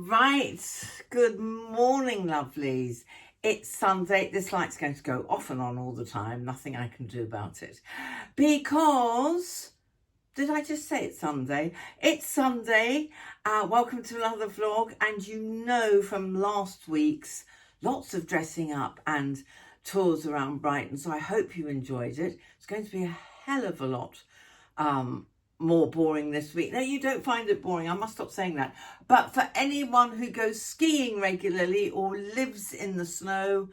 Right, good morning, lovelies. It's Sunday. This light's going to go off and on all the time. Nothing I can do about it. Because, did I just say it's Sunday? It's Sunday. Welcome to another vlog. And you know from last week's lots of dressing up and tours around Brighton. So I hope you enjoyed it. It's going to be a hell of a lot more boring this week. No, you don't find it boring. I must stop saying that. But for anyone who goes skiing regularly or lives in the snow,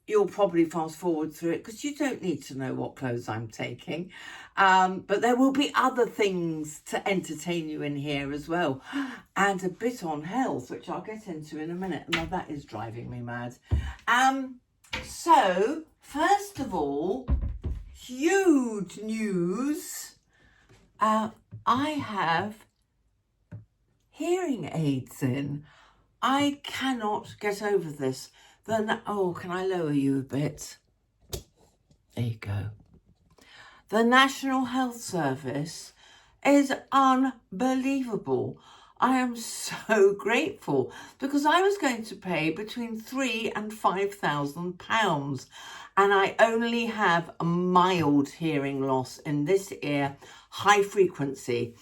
you'll probably fast forward through it because you don't need to know what clothes I'm taking. But there will be other things to entertain you in here as well. And a bit on health, which I'll get into in a minute. Now that is driving me mad. So, first of all, huge news. I have hearing aids in. I cannot get over this. Oh, can I lower you a bit? There you go. The National Health Service is unbelievable. I am so grateful because I was going to pay between £3,000 and £5,000 and I only have a mild hearing loss in this ear, high frequency,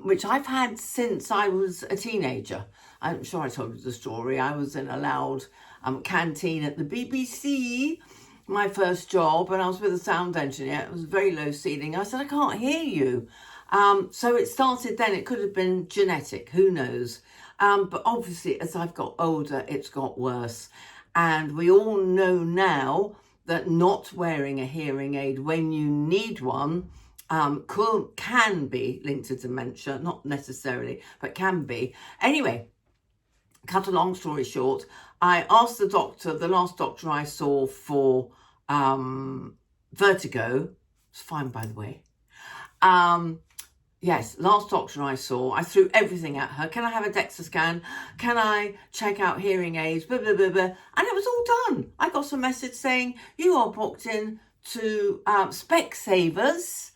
which I've had since I was a teenager. I'm sure I told you the story. I was in a loud canteen at the BBC, my first job, and I was with a sound engineer. It was very low ceiling. I said, I can't hear you. So it started then. It could have been genetic, who knows? But obviously, as I've got older, it's got worse. And we all know now that not wearing a hearing aid when you need one can be linked to dementia, not necessarily, but can be. Anyway, cut a long story short, I asked the doctor, the last doctor I saw for vertigo, it's fine by the way. Yes, last doctor I saw, I threw everything at her. Can I have a DEXA scan? Can I check out hearing aids? Blah, blah, blah, blah. And it was all done. I got a message saying, you are booked in to Specsavers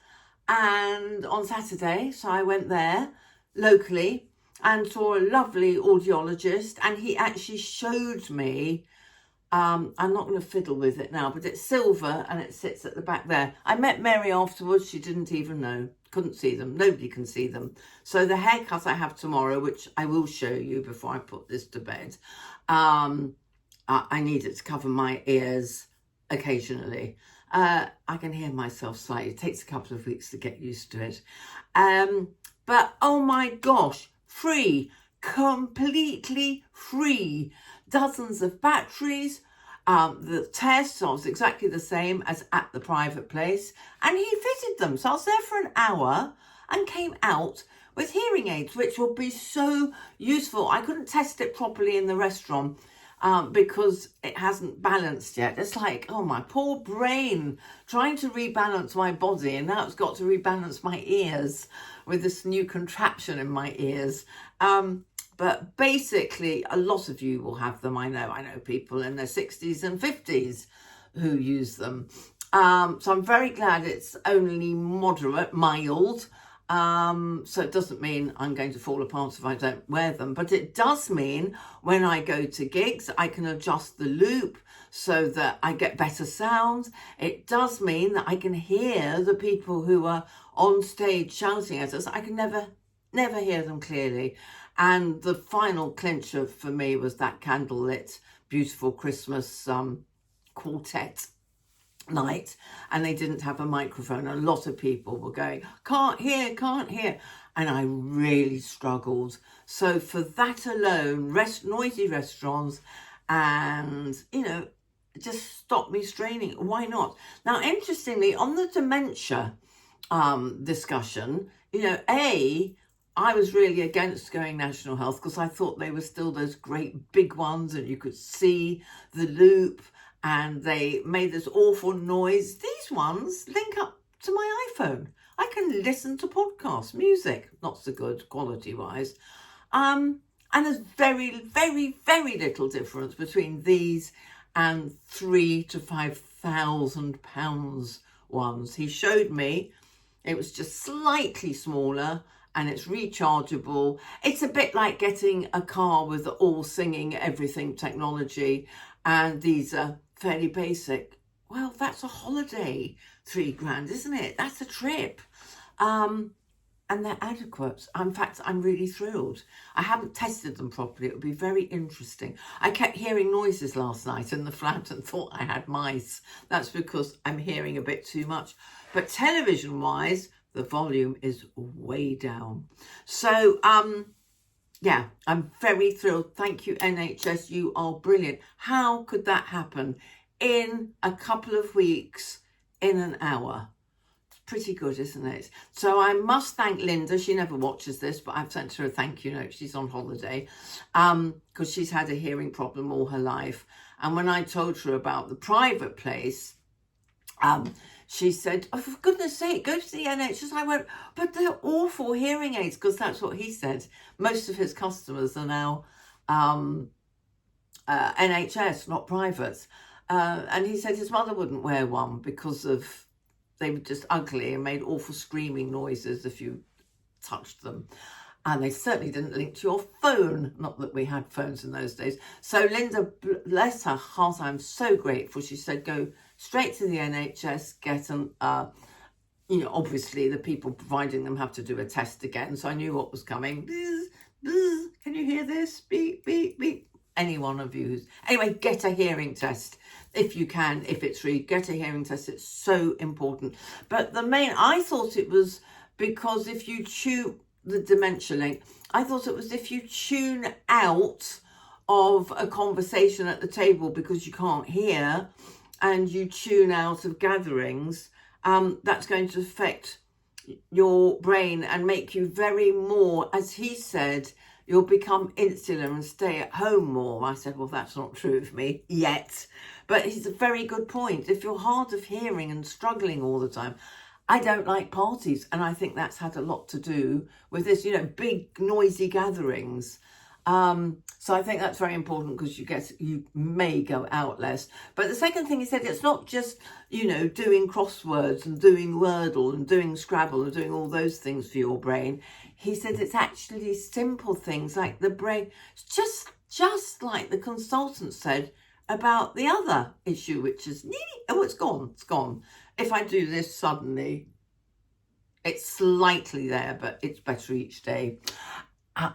and on Saturday. So I went there locally and saw a lovely audiologist. And he actually showed me, I'm not going to fiddle with it now, but it's silver and it sits at the back there. I met Mary afterwards. She didn't even know. Couldn't see them. Nobody can see them. So the haircut I have tomorrow, which I will show you before I put this to bed, I need it to cover my ears occasionally. I can hear myself slightly. It takes a couple of weeks to get used to it. But oh my gosh, free, completely free. Dozens of batteries. The tests was exactly the same as at the private place, and he fitted them. So I was there for an hour and came out with hearing aids, which will be so useful. I couldn't test it properly in the restaurant because it hasn't balanced yet. It's like, oh, my poor brain trying to rebalance my body, and now it's got to rebalance my ears with this new contraption in my ears. But basically, a lot of you will have them. I know people in their 60s and 50s who use them. So I'm very glad it's only moderate, mild. So it doesn't mean I'm going to fall apart if I don't wear them. But it does mean when I go to gigs, I can adjust the loop so that I get better sound. It does mean that I can hear the people who are on stage shouting at us. I can never hear them clearly. And the final clincher for me was that candlelit, beautiful Christmas quartet night. And they didn't have a microphone. A lot of people were going, can't hear. And I really struggled. So for that alone, noisy restaurants and, just stop me straining. Why not? Now, interestingly, on the dementia discussion, I was really against going National Health because I thought they were still those great big ones and you could see the loop and they made this awful noise. These ones link up to my iPhone. I can listen to podcasts, music, not so good quality-wise. And there's very, very, very little difference between these and £3,000 to £5,000 ones. He showed me it was just slightly smaller and it's rechargeable. It's a bit like getting a car with all singing everything technology, and these are fairly basic. Well, that's a holiday, £3,000, isn't it? That's a trip. And they're adequate. In fact, I'm really thrilled. I haven't tested them properly. It would be very interesting. I kept hearing noises last night in the flat and thought I had mice. That's because I'm hearing a bit too much. But television-wise, the volume is way down. So, yeah, I'm very thrilled. Thank you, NHS. You are brilliant. How could that happen in a couple of weeks, in an hour? Pretty good, isn't it? So I must thank Linda. She never watches this, but I've sent her a thank you note. She's on holiday because she's had a hearing problem all her life. And when I told her about the private place, she said, oh, for goodness sake, go to the NHS. I went, but they're awful hearing aids, because that's what he said. Most of his customers are now NHS, not private. And he said his mother wouldn't wear one because of they were just ugly and made awful screaming noises if you touched them. And they certainly didn't link to your phone. Not that we had phones in those days. So Linda, bless her heart, I'm so grateful. She said, go straight to the NHS, get an, obviously the people providing them have to do a test again. So I knew what was coming. Bzz, bzz. Can you hear this? Beep, beep, beep. Any one of you. Anyway, get a hearing test. If you can, if it's free, get a hearing test. It's so important. But I thought it was because if you tune the dementia link, I thought it was if you tune out of a conversation at the table because you can't hear, and you tune out of gatherings, that's going to affect your brain and make you very more, as he said, you'll become insular and stay at home more. I said, well, that's not true of me yet. But it's a very good point. If you're hard of hearing and struggling all the time, I don't like parties. And I think that's had a lot to do with this, big noisy gatherings. So I think that's very important because you may go out less. But the second thing he said, it's not just, doing crosswords and doing Wordle and doing Scrabble and doing all those things for your brain. He said it's actually simple things like the brain, just like the consultant said about the other issue, which is, it's gone. If I do this suddenly, it's slightly there, but it's better each day.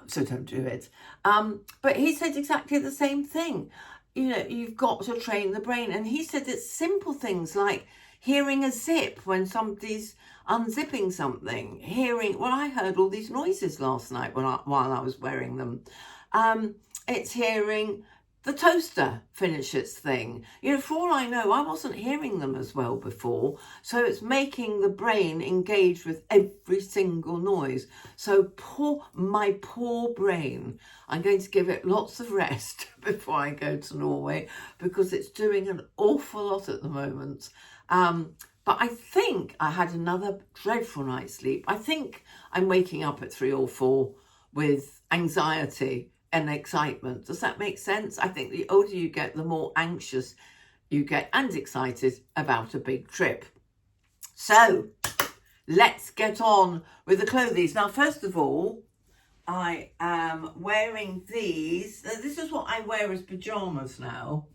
So don't do it. But he said exactly the same thing. You've got to train the brain. And he said it's simple things like hearing a zip when somebody's unzipping something. I heard all these noises last night while I was wearing them. It's hearing the toaster finish its thing. For all I know, I wasn't hearing them as well before. So it's making the brain engage with every single noise. So my poor brain, I'm going to give it lots of rest before I go to Norway because it's doing an awful lot at the moment. But I think I had another dreadful night's sleep. I think I'm waking up at 3 or 4 with anxiety and excitement. Does that make sense? I think the older you get, the more anxious you get and excited about a big trip. So let's get on with the clothes. Now, first of all, I am wearing these. This is what I wear as pajamas now.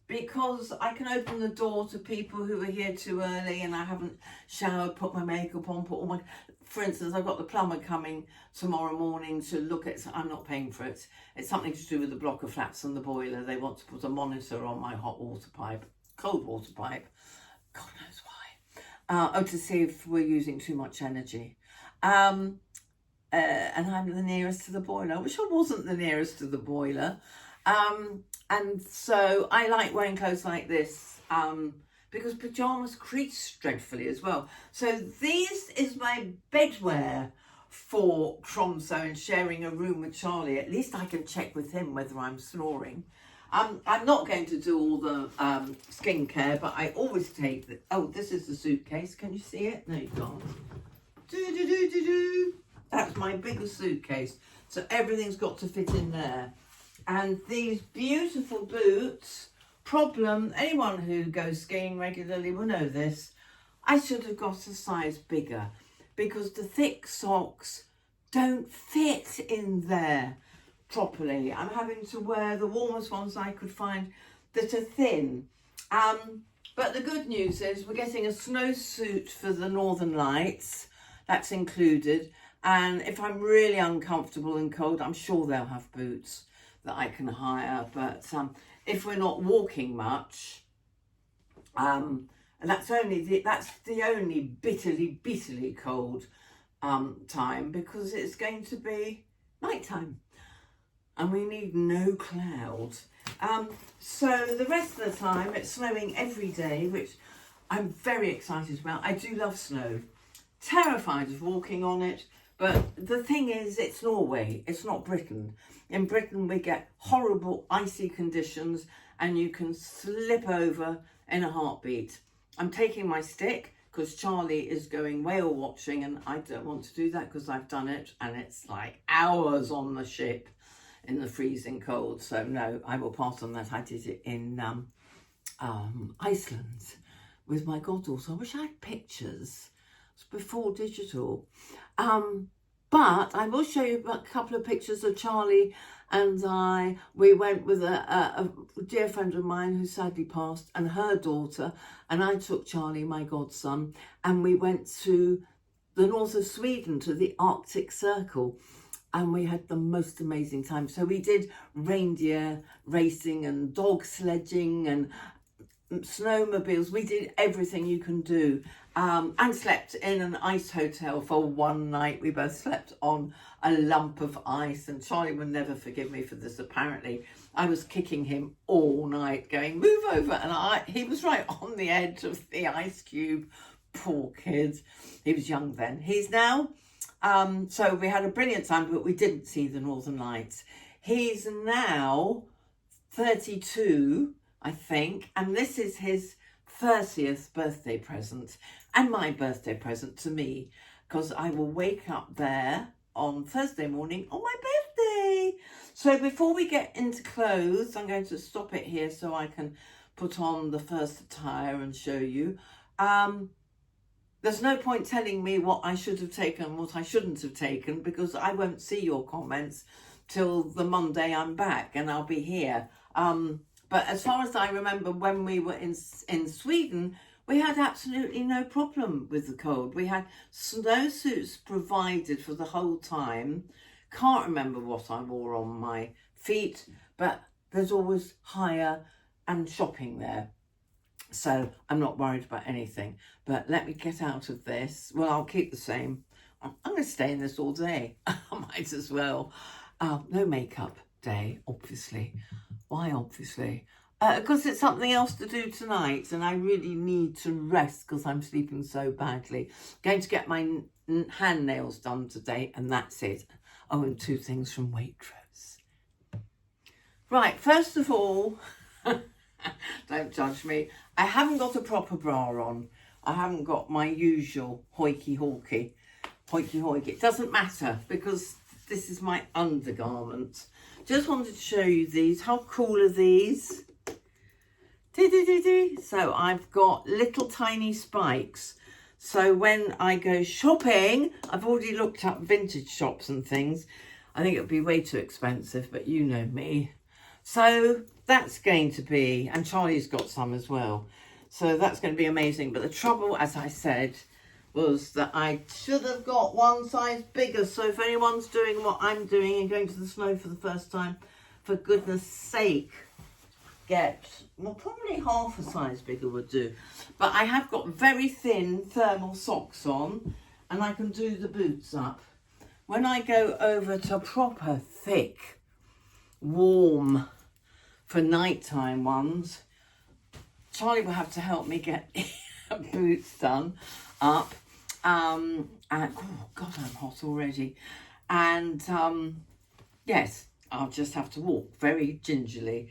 Because I can open the door to people who are here too early and I haven't showered, put my makeup on, for instance, I've got the plumber coming tomorrow morning to look at, I'm not paying for it. It's something to do with the block of flats and the boiler. They want to put a monitor on my hot water pipe, cold water pipe. God knows why. To see if we're using too much energy. And I'm the nearest to the boiler. I wish I wasn't the nearest to the boiler. And so I like wearing clothes like this because pyjamas crease dreadfully as well. So this is my bedwear for Tromso and sharing a room with Charlie. At least I can check with him whether I'm snoring. I'm not going to do all the skincare, but I always take the... Oh, this is the suitcase. Can you see it? No, you can't. That's my biggest suitcase. So everything's got to fit in there. And these beautiful boots, anyone who goes skiing regularly will know this, I should have got a size bigger because the thick socks don't fit in there properly. I'm having to wear the warmest ones I could find that are thin. But the good news is we're getting a snowsuit for the Northern Lights. That's included. And if I'm really uncomfortable and cold, I'm sure they'll have boots that I can hire. But if we're not walking much, and that's the only bitterly cold time, because it's going to be nighttime and we need no clouds. So the rest of the time it's snowing every day, which I'm very excited about. I do love snow, terrified of walking on it, but the thing is, it's Norway, it's not Britain. In Britain we get horrible icy conditions and you can slip over in a heartbeat. I'm taking my stick because Charlie is going whale watching and I don't want to do that because I've done it and it's like hours on the ship in the freezing cold. So no, I will pass on that. I did it in Iceland with my goddaughter. I wish I had pictures. It's before digital. But I will show you a couple of pictures of Charlie and I. We went with a dear friend of mine who sadly passed and her daughter, and I took Charlie, my godson, and we went to the north of Sweden to the Arctic Circle, and we had the most amazing time. So we did reindeer racing and dog sledging and snowmobiles. We did everything you can do, and slept in an ice hotel for one night. We both slept on a lump of ice, and Charlie will never forgive me for this. Apparently I was kicking him all night going, move over, and he was right on the edge of the ice cube. Poor kid. He was young then. He's now so we had a brilliant time, but we didn't see the Northern Lights. He's now 32, I think, and this is his 30th birthday present and my birthday present to me, because I will wake up there on Thursday morning on my birthday. So before we get into clothes, I'm going to stop it here so I can put on the first attire and show you. There's no point telling me what I should have taken and what I shouldn't have taken, because I won't see your comments till the Monday I'm back and I'll be here. But as far as I remember, when we were in Sweden, we had absolutely no problem with the cold. We had snowsuits provided for the whole time. Can't remember what I wore on my feet, but there's always hire and shopping there. So I'm not worried about anything. But let me get out of this. Well, I'll keep the same. I'm going to stay in this all day. I might as well. No makeup day, obviously. Why obviously? Because it's something else to do tonight and I really need to rest because I'm sleeping so badly. Going to get my hand nails done today and that's it. Oh, and 2 things from Waitrose. Right, first of all, don't judge me. I haven't got a proper bra on. I haven't got my usual hoikey-hoikey. It doesn't matter because this is my undergarment. Just wanted to show you these. How cool are these? So I've got little tiny spikes. So when I go shopping, I've already looked up vintage shops and things. I think it would be way too expensive, but you know me. So that's going to be, and Charlie's got some as well. So that's going to be amazing. But the trouble, as I said, was that I should have got one size bigger. So if anyone's doing what I'm doing and going to the snow for the first time, for goodness sake, get, well, probably half a size bigger would do. But I have got very thin thermal socks on and I can do the boots up. When I go over to proper thick, warm, for nighttime ones, Charlie will have to help me get boots done up. And oh God, I'm hot already. And yes, I'll just have to walk very gingerly.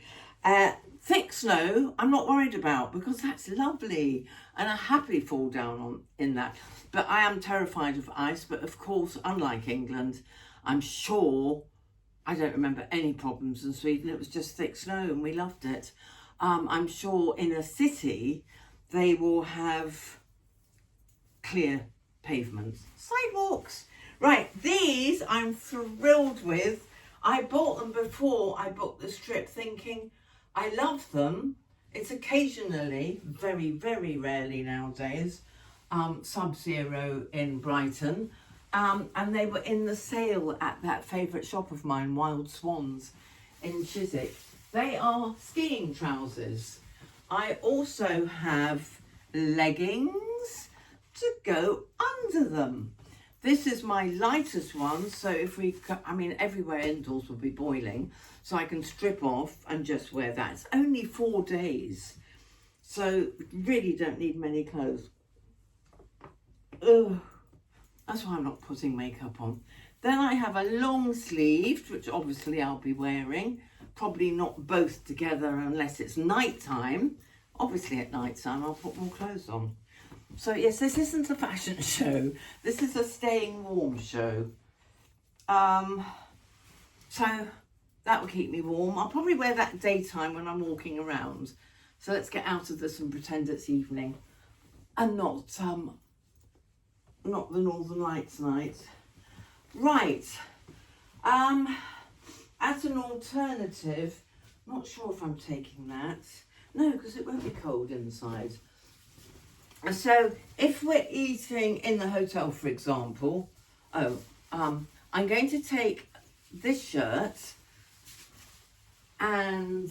Thick snow, I'm not worried about because that's lovely and I happily fall down on in that. But I am terrified of ice. But of course, unlike England, I'm sure I don't remember any problems in Sweden. It was just thick snow and we loved it. I'm sure in a city they will have clear pavements, sidewalks. Right, these I'm thrilled with. I bought them before I booked this trip thinking I love them. It's occasionally, very, very rarely nowadays, sub-zero in Brighton. And they were in the sale at that favourite shop of mine, Wild Swans in Chiswick. They are skiing trousers. I also have leggings to go under them. This is my lightest one, so everywhere indoors will be boiling, so I can strip off and just wear that. It's only 4 days, so really don't need many clothes. Ugh. That's why I'm not putting makeup on. Then I have a long sleeved, which obviously I'll be wearing. Probably not both together unless it's night time. Obviously at night time I'll put more clothes on. So yes, this isn't a fashion show. This is a staying warm show. So that will keep me warm. I'll probably wear that daytime when I'm walking around. So let's get out of this and pretend it's evening. And not the Northern Lights night. Right. As an alternative, not sure if I'm taking that. No, because it won't be cold inside. So if we're eating in the hotel, for example, I'm going to take this shirt and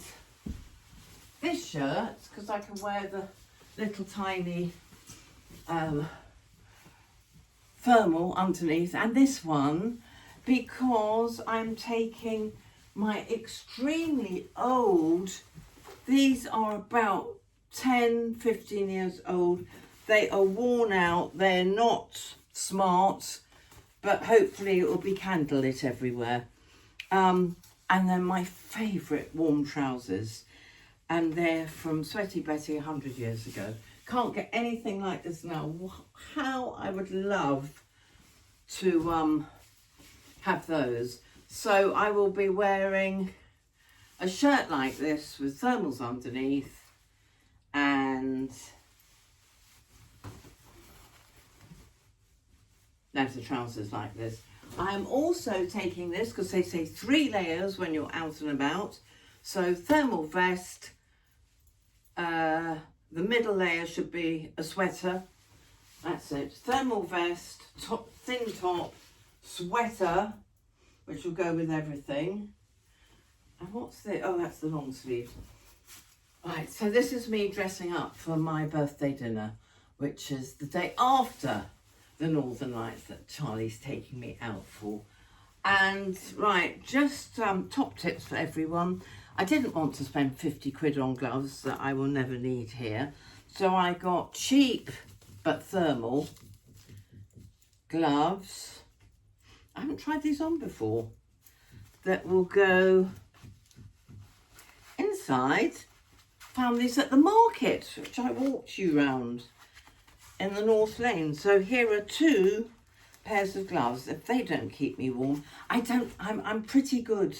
this shirt because I can wear the little tiny thermal underneath, and this one because I'm taking my extremely old, these are about 10-15 years old. They are worn out, they're not smart, but hopefully it will be candlelit everywhere. And they're my favourite warm trousers, and they're from Sweaty Betty 100 years ago. Can't get anything like this now. How I would love to have those. So I will be wearing a shirt like this with thermals underneath, and there's the trousers like this. I am also taking this because they say 3 layers when you're out and about. So thermal vest, the middle layer should be a sweater. That's it. Thermal vest, thin top, sweater, which will go with everything. And what's the, oh, that's the long sleeve. Right, so this is me dressing up for my birthday dinner, which is the day after the Northern Lights that Charlie's taking me out for. And right, just top tips for everyone. I didn't want to spend 50 quid on gloves that I will never need here. So I got cheap but thermal gloves. I haven't tried these on before. That will go inside. Found these at the market, which I walked you round in the North Lane. So here are 2 pairs of gloves. If they don't keep me warm, I'm pretty good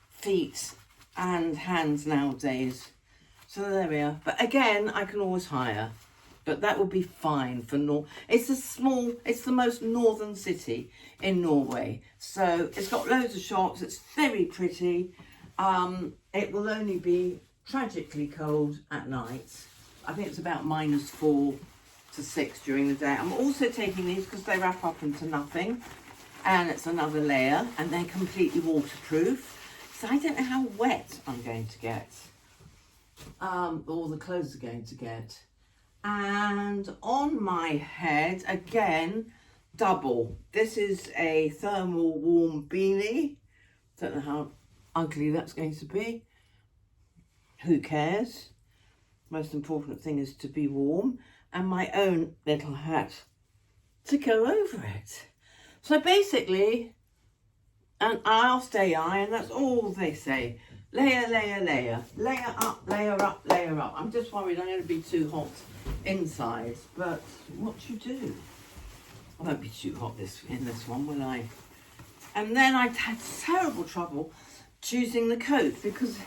feet and hands nowadays. So there we are. But again, I can always hire. But that will be fine for it's the most northern city in Norway. So it's got loads of shops. It's very pretty. It will only be tragically cold at night. I think it's about -4 to 6 during the day. I'm also taking these because they wrap up into nothing, and it's another layer, and they're completely waterproof. So I don't know how wet I'm going to get, or the clothes are going to get. And on my head, again, double. This is a thermal warm beanie. Don't know how ugly that's going to be. Who cares? Most important thing is to be warm. And my own little hat to go over it. So basically, and I asked AI, and that's all they say. Layer, layer, layer. Layer up, layer up, layer up. I'm just worried I'm going to be too hot inside. But what you do? I won't be too hot in this one, will I? And then I had terrible trouble choosing the coat because,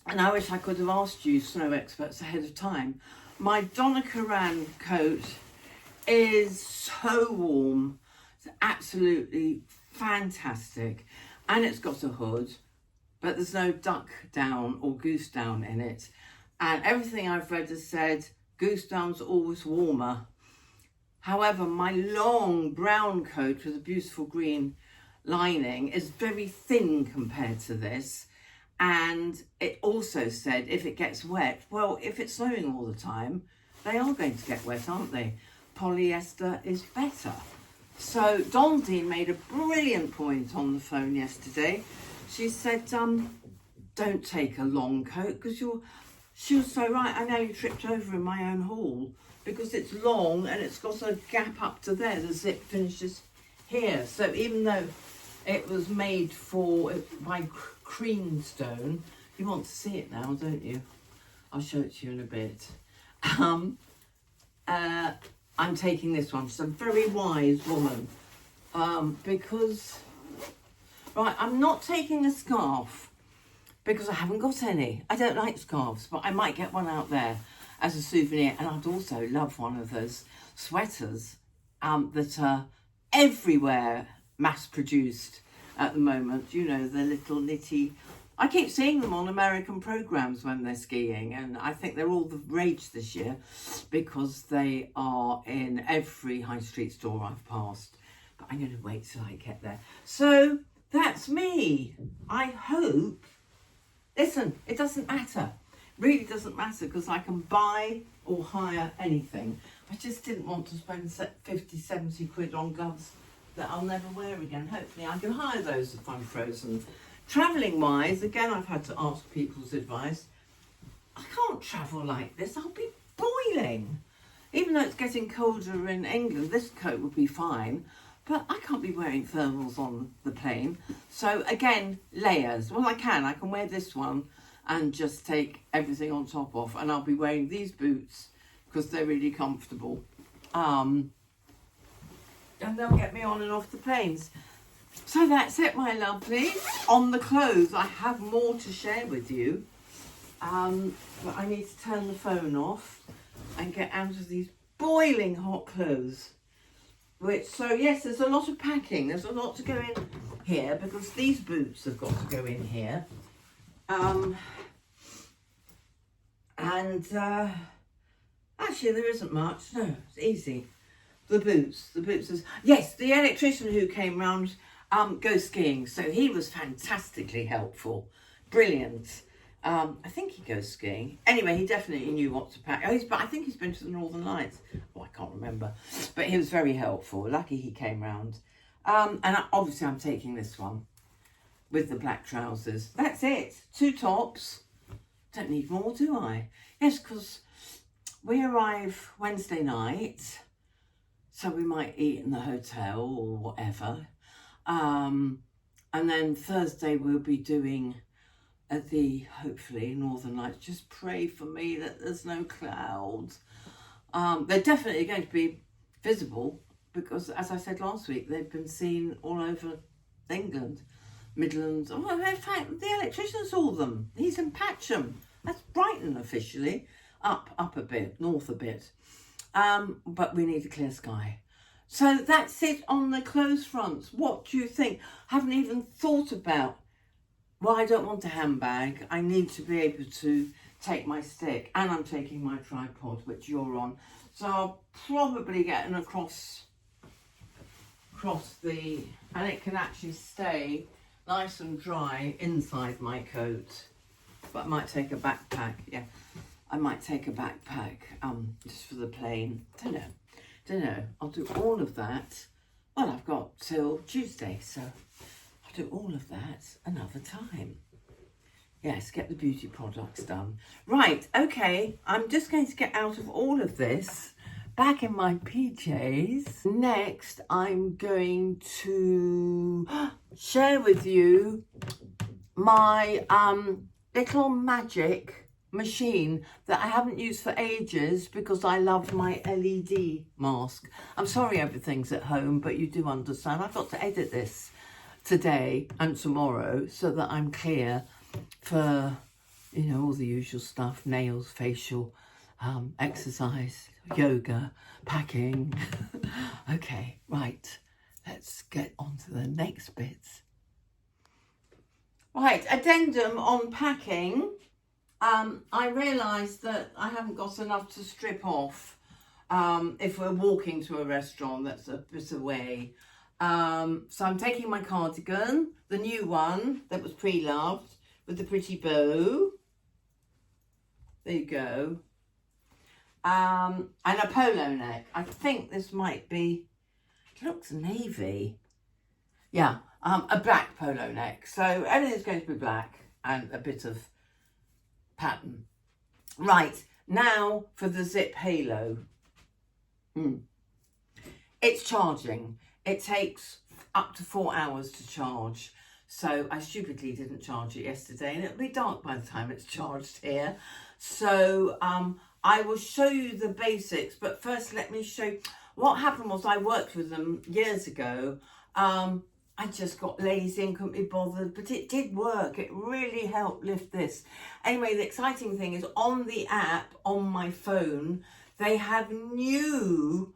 and I wish I could have asked you snow experts ahead of time. My Donna Karan coat is so warm. It's absolutely fantastic. And it's got a hood, but there's no duck down or goose down in it. And everything I've read has said goose down's always warmer. However, my long brown coat with a beautiful green lining is very thin compared to this. And it also said if it gets wet, well, if it's snowing all the time, they are going to get wet, aren't they? Polyester is better. So Dondine made a brilliant point on the phone yesterday. She said, don't take a long coat because she was so right. I nearly tripped over in my own hall because it's long and it's got a gap up to there. The zip finishes here. So even though it was made by creamstone, you want to see it now, don't you? I'll show it to you in a bit. I'm taking this one. She's a very wise woman because, right, I'm not taking a scarf because I haven't got any. I don't like scarves, but I might get one out there as a souvenir. And I'd also love one of those sweaters that are everywhere mass-produced at the moment. You know, the little knitty. I keep seeing them on American programs when they're skiing, and I think they're all the rage this year because they are in every high street store I've passed. But I'm going to wait till I get there. So that's me. I hope. Listen, it doesn't matter. Really doesn't matter because I can buy or hire anything. I just didn't want to spend 50, 70 quid on gloves that I'll never wear again. Hopefully I can hire those if I'm frozen. Travelling wise, again, I've had to ask people's advice. I can't travel like this. I'll be boiling. Even though it's getting colder in England, this coat would be fine. But I can't be wearing thermals on the plane. So again, layers. Well, I can wear this one and just take everything on top off. And I'll be wearing these boots because they're really comfortable. And they'll get me on and off the planes. So that's it, my lovely. On the clothes, I have more to share with you. But I need to turn the phone off and get out of these boiling hot clothes. So yes, there's a lot of packing. There's a lot to go in here because these boots have got to go in here. Actually, there isn't much. No, it's easy. The boots is... Yes, the electrician who came round goes skiing. So he was fantastically helpful. Brilliant. I think he goes skiing. Anyway, he definitely knew what to pack. But I think he's been to the Northern Lights. Oh, I can't remember. But he was very helpful. Lucky he came round. Obviously I'm taking this one with the black trousers. That's it. 2 tops. Don't need more, do I? Yes, because we arrive Wednesday night. So we might eat in the hotel or whatever. And then Thursday we'll be doing hopefully Northern Lights. Just pray for me that there's no clouds. They're definitely going to be visible because, as I said last week, they've been seen all over England, Midlands. Oh, in fact, the electrician saw them. He's in Patcham. That's Brighton officially. Up a bit, north a bit. But we need a clear sky. So that's it on the clothes fronts. What do you think? Haven't even thought about. Well, I don't want a handbag. I need to be able to take my stick, and I'm taking my tripod, which you're on. So I'll probably get an across and it can actually stay nice and dry inside my coat. But I might take a backpack. Yeah, I might take a backpack just for the plane. Don't know. I'll do all of that. Well, I've got till Tuesday, so I'll do all of that another time. Yes, get the beauty products done. Right, okay, I'm just going to get out of all of this, back in my PJs. Next, I'm going to share with you my little magic machine that I haven't used for ages because I love my LED mask. I'm sorry everything's at home, but you do understand. I've got to edit this today and tomorrow so that I'm clear for, all the usual stuff, nails, facial, exercise, yoga, packing. Okay, right. Let's get on to the next bits. Right, addendum on packing. I realised that I haven't got enough to strip off if we're walking to a restaurant that's a bit away. So I'm taking my cardigan, the new one that was pre-loved with the pretty bow. There you go. And a polo neck. I think this might be, it looks navy. Yeah, a black polo neck. So everything's going to be black and a bit of pattern. Right, now for the zip halo. It's charging. It takes up to 4 hours to charge. So I stupidly didn't charge it yesterday, and it'll be dark by the time it's charged here. So I will show you the basics, but first let me show you what happened. Was I worked with them years ago. I just got lazy and couldn't be bothered, but it did work. It really helped lift this. Anyway, the exciting thing is on the app on my phone, they have new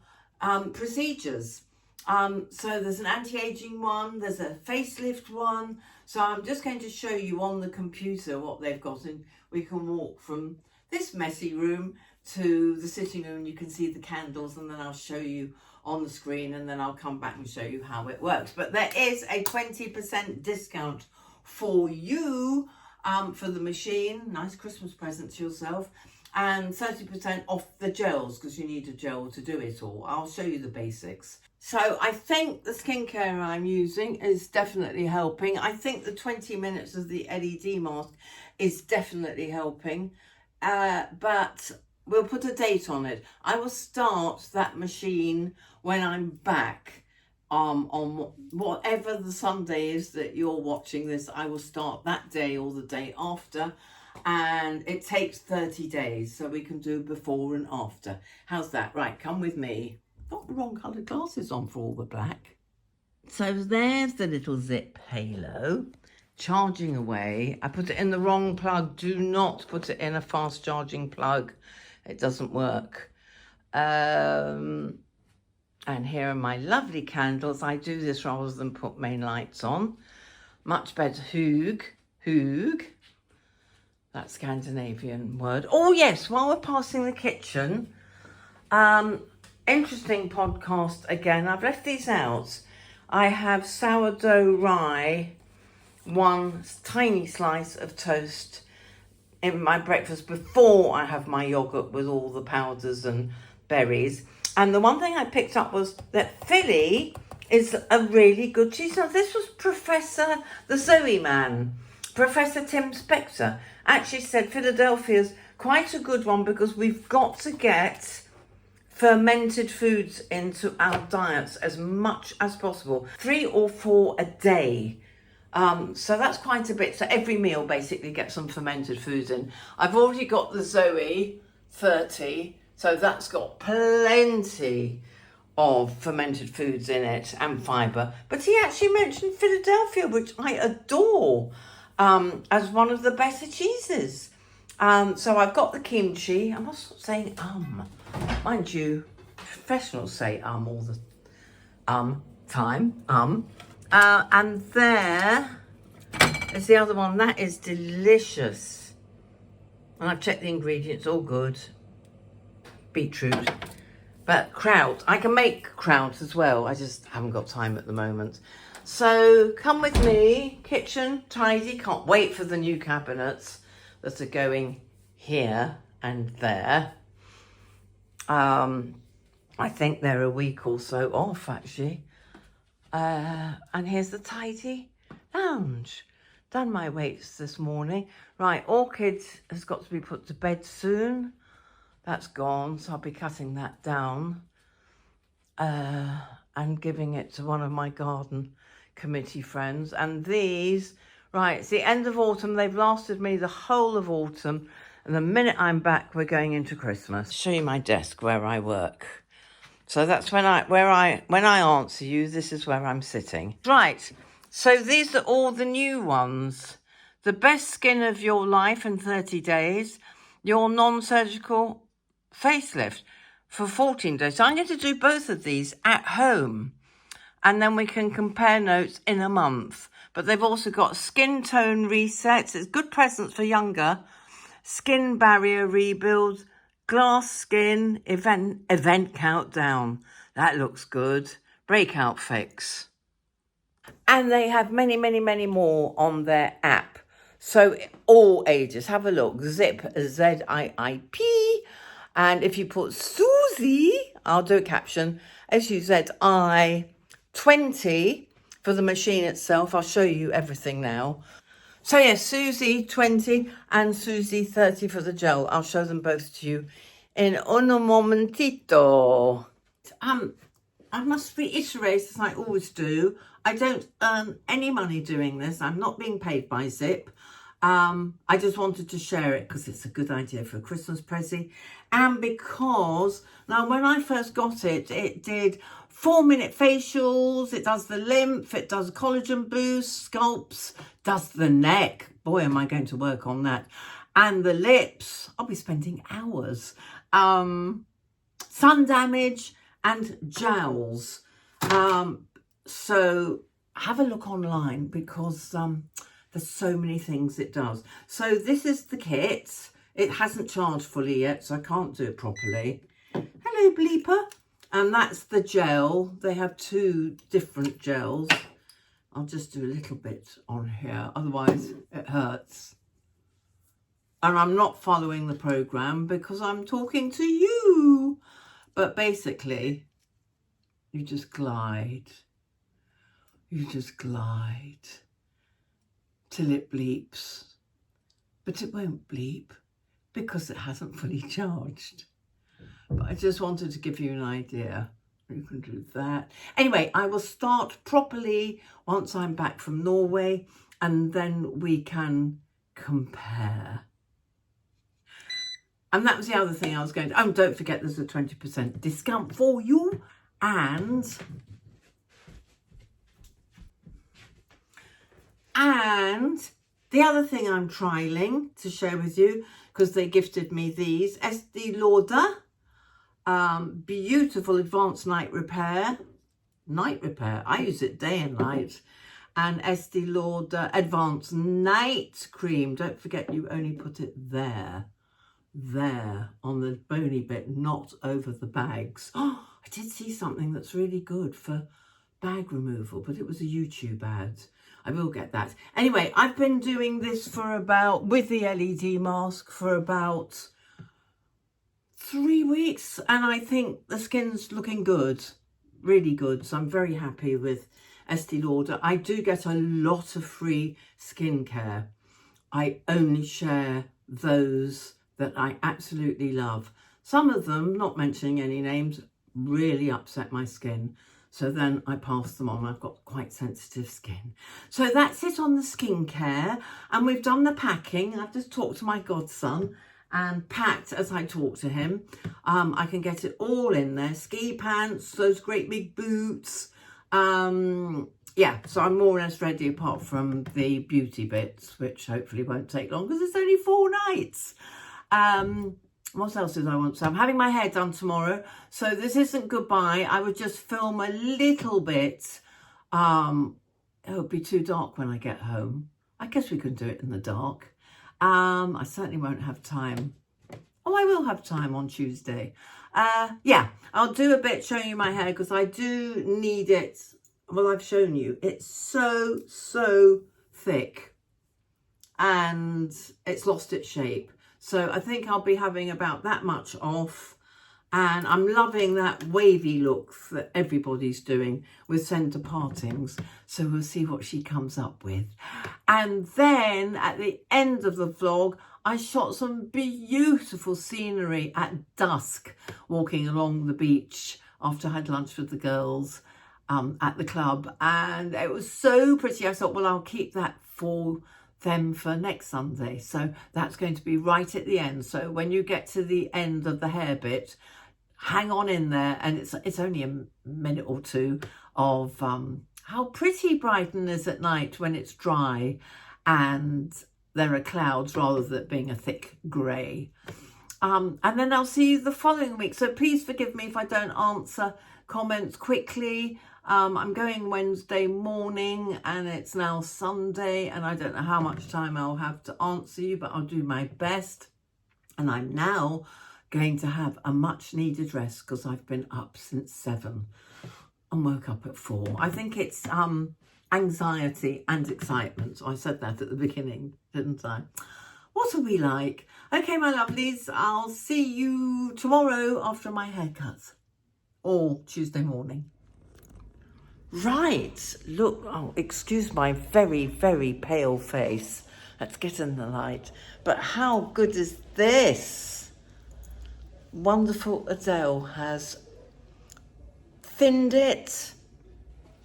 procedures. So there's an anti-aging one, there's a facelift one. So I'm just going to show you on the computer what they've got, and we can walk from this messy room to the sitting room. You can see the candles, and then I'll show you on the screen, and then I'll come back and show you how it works. But there is a 20% discount for you for the machine. Nice Christmas present to yourself. And 30% off the gels, because you need a gel to do it all. I'll show you the basics. So I think the skincare I'm using is definitely helping. I think the 20 minutes of the LED mask is definitely helping. But we'll put a date on it. I will start that machine when I'm back. On whatever the Sunday is that you're watching this, I will start that day or the day after. And it takes 30 days, so we can do before and after. How's that? Right, come with me. Got the wrong coloured glasses on for all the black. So there's the little zip halo charging away. I put it in the wrong plug. Do not put it in a fast charging plug. It doesn't work. And here are my lovely candles. I do this rather than put main lights on. Much better. Hoog. That Scandinavian word. Oh yes, while we're passing the kitchen, interesting podcast again. I've left these out. I have sourdough rye, one tiny slice of toast in my breakfast before I have my yogurt with all the powders and berries. And the one thing I picked up was that Philly is a really good cheese. Now, this was the Zoe man, Professor Tim Spector, actually said Philadelphia's quite a good one because we've got to get fermented foods into our diets as much as possible. 3 or 4 a day. So that's quite a bit. So every meal basically gets some fermented foods in. I've already got the Zoe 30, so that's got plenty of fermented foods in it and fibre. But he actually mentioned Philadelphia, which I adore, as one of the better cheeses. So I've got the kimchi. I'm also saying mind you, professionals say all the time. And there is the other one. That is delicious. And I've checked the ingredients, all good. Beetroot. But kraut, I can make kraut as well. I just haven't got time at the moment. So come with me, kitchen, tidy. Can't wait for the new cabinets that are going here and there. I think they're a week or so off actually. And here's the tidy lounge. Done my weights this morning. Right, Orchid has got to be put to bed soon. That's gone, so I'll be cutting that down and giving it to one of my garden committee friends. And these, right, it's the end of autumn. They've lasted me the whole of autumn. And the minute I'm back, we're going into Christmas. Show you my desk where I work. So that's when I answer you, this is where I'm sitting. Right, so these are all the new ones. The best skin of your life in 30 days. Your non-surgical facelift for 14 days. So I'm going to do both of these at home, and then we can compare notes in a month. But they've also got skin tone resets. It's good presents for younger. Skin barrier rebuild, glass skin, event countdown. That looks good. Breakout fix. And they have many, many, many more on their app. So all ages, have a look. Zip, Z-I-I-P. And if you put Suzi, I'll do a caption, S-U-Z-I 20 for the machine itself. I'll show you everything now. So yes, Suzi 20 and Suzi 30 for the gel. I'll show them both to you in un momentito. I must reiterate, as I always do, I don't earn any money doing this. I'm not being paid by Zip. I just wanted to share it because it's a good idea for a Christmas present. And because, now when I first got it, it did 4-minute facials, it does the lymph, it does collagen boost, sculpts, does the neck. Boy, am I going to work on that. And the lips, I'll be spending hours. Sun damage and jowls. So have a look online because there's so many things it does. So this is the kit. It hasn't charged fully yet, so I can't do it properly. Hello, Bleeper. And that's the gel. They have 2 different gels. I'll just do a little bit on here, otherwise it hurts. And I'm not following the program because I'm talking to you. But basically, you just glide. You just glide till it bleeps. But it won't bleep because it hasn't fully charged. But I just wanted to give you an idea. You can do that. Anyway, I will start properly once I'm back from Norway, and then we can compare. And that was the other thing I was going to... Oh, don't forget there's a 20% discount for you. And the other thing I'm trialing to share with you, because they gifted me these, Estee Lauder, beautiful advanced night repair. Night repair, I use it day and night. And Estee Lauder advanced night cream. Don't forget you only put it there on the bony bit, not over the bags. Oh, I did see something that's really good for bag removal, but it was a YouTube ad. I will get that. Anyway, I've been doing this for about, with the LED mask, for about 3 weeks, and I think the skin's looking good, really good. So I'm very happy with Estee Lauder. I do get a lot of free skincare. I only share those that I absolutely love. Some of them, not mentioning any names, really upset my skin. So then I pass them on. I've got quite sensitive skin. So that's it on the skincare. And we've done the packing. I've just talked to my godson and packed as I talk to him. I can get it all in there. Ski pants, those great big boots. Yeah, so I'm more or less ready apart from the beauty bits, which hopefully won't take long because it's only 4 nights. What else did I want to say? I'm having my hair done tomorrow, so this isn't goodbye. I would just film a little bit. It would be too dark when I get home. I guess we can do it in the dark. I certainly won't have time. Oh, I will have time on Tuesday. Yeah, I'll do a bit showing you my hair because I do need it. Well, I've shown you. It's so thick and it's lost its shape. So I think I'll be having about that much off. And I'm loving that wavy look that everybody's doing with centre partings. So we'll see what she comes up with. And then at the end of the vlog, I shot some beautiful scenery at dusk, walking along the beach after I had lunch with the girls at the club. And it was so pretty. I thought, well, I'll keep that for them for next Sunday. So that's going to be right at the end. So when you get to the end of the hair bit, hang on in there, and it's only a minute or two of how pretty Brighton is at night when it's dry and there are clouds rather than being a thick grey. And then I'll see you the following week. So please forgive me if I don't answer comments quickly. I'm going Wednesday morning and it's now Sunday and I don't know how much time I'll have to answer you, but I'll do my best. And I'm now going to have a much needed rest because I've been up since 7 and woke up at 4. I think it's anxiety and excitement. So I said that at the beginning, didn't I? What are we like? Okay, my lovelies, I'll see you tomorrow after my haircut or Tuesday morning. Right, look, oh, excuse my very, very pale face. Let's get in the light. But how good is this? Wonderful Adele has thinned it,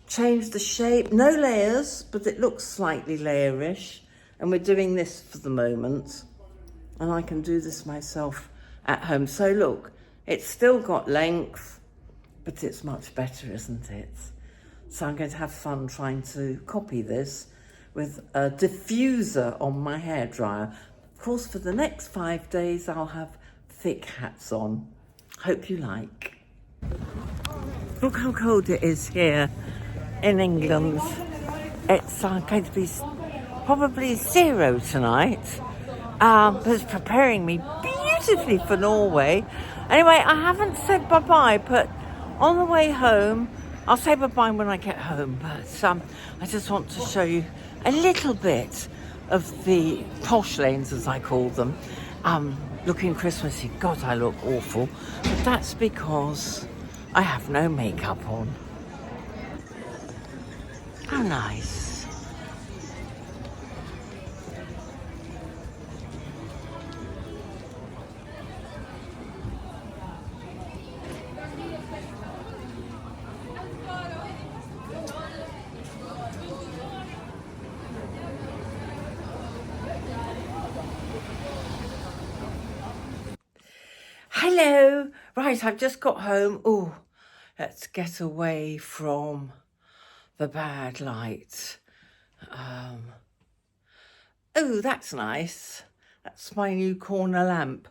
changed the shape, no layers, but it looks slightly layerish. And we're doing this for the moment. And I can do this myself at home. So look, it's still got length, but it's much better, isn't it? So I'm going to have fun trying to copy this with a diffuser on my hairdryer. Of course, for the next 5 days, I'll have thick hats on. Hope you like. Look how cold it is here in England. It's going to be probably 0 tonight, but it's preparing me beautifully for Norway. Anyway, I haven't said bye-bye, but on the way home, I'll say bye-bye when I get home, but I just want to show you a little bit of the posh lanes, as I call them, looking Christmassy. God, I look awful, but that's because I have no makeup on. How nice. Hello. Right, I've just got home. Oh, let's get away from the bad light. Oh, that's nice. That's my new corner lamp.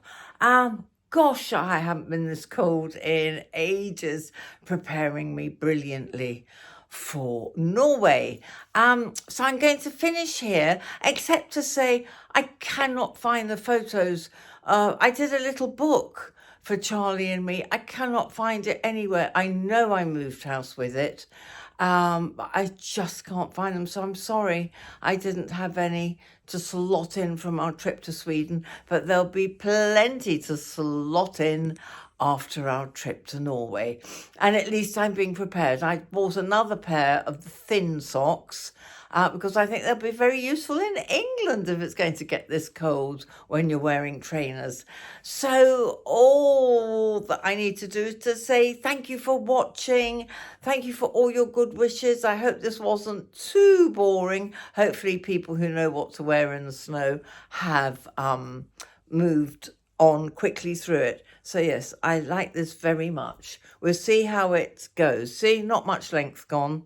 Gosh, I haven't been this cold in ages, preparing me brilliantly for Norway. So I'm going to finish here, except to say I cannot find the photos. I did a little book for Charlie and me. I cannot find it anywhere. I know I moved house with it, but I just can't find them. So I'm sorry I didn't have any to slot in from our trip to Sweden, but there'll be plenty to slot in after our trip to Norway. And at least I'm being prepared. I bought another pair of the thin socks because I think they'll be very useful in England if it's going to get this cold when you're wearing trainers. So all that I need to do is to say thank you for watching. Thank you for all your good wishes. I hope this wasn't too boring. Hopefully people who know what to wear in the snow have moved on quickly through it. So yes, I like this very much. We'll see how it goes. See, not much length gone.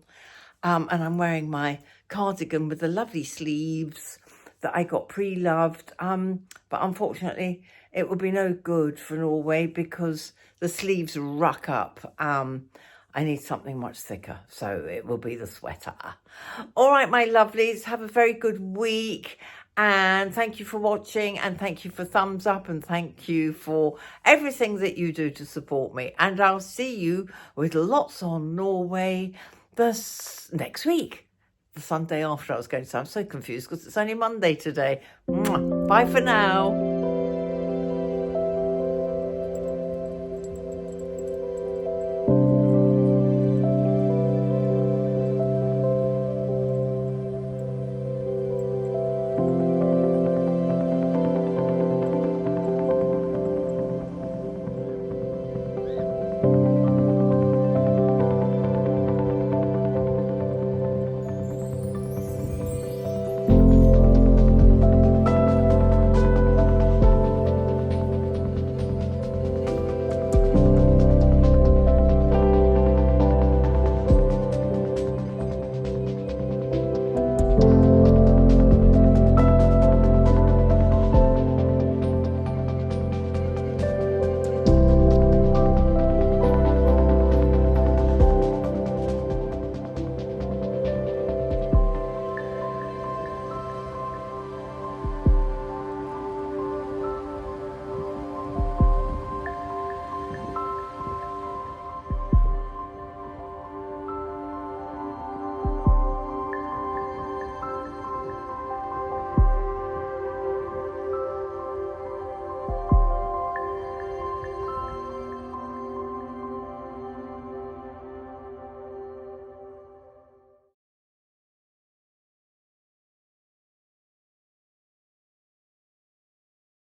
And I'm wearing my cardigan with the lovely sleeves that I got pre-loved. But unfortunately, it will be no good for Norway because the sleeves ruck up. I need something much thicker, so it will be the sweater. All right, my lovelies, have a very good week. And thank you for watching, and thank you for thumbs up, and thank you for everything that you do to support me. And I'll see you with lots on Norway next week. The Sunday after, I was going to say. I'm so confused because it's only Monday today. Mwah. Bye for now.